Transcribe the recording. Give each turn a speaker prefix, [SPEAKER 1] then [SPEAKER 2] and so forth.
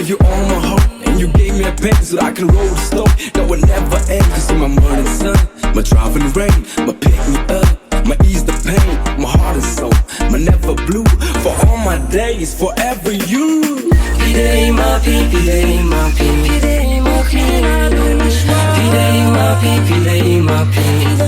[SPEAKER 1] gave you all my heart, and you gave me a pen so that I can roll the stone. That will never end, cause you're my morning sun, my driving rain, my pick me up, my ease the pain, my heart and soul, my never blue. For all my days, forever you.
[SPEAKER 2] Phi Dei Maphi, Phi Dei Maphi, Phi Dei Maphi, Phi Dei Maphi, Phi Dei Maphi.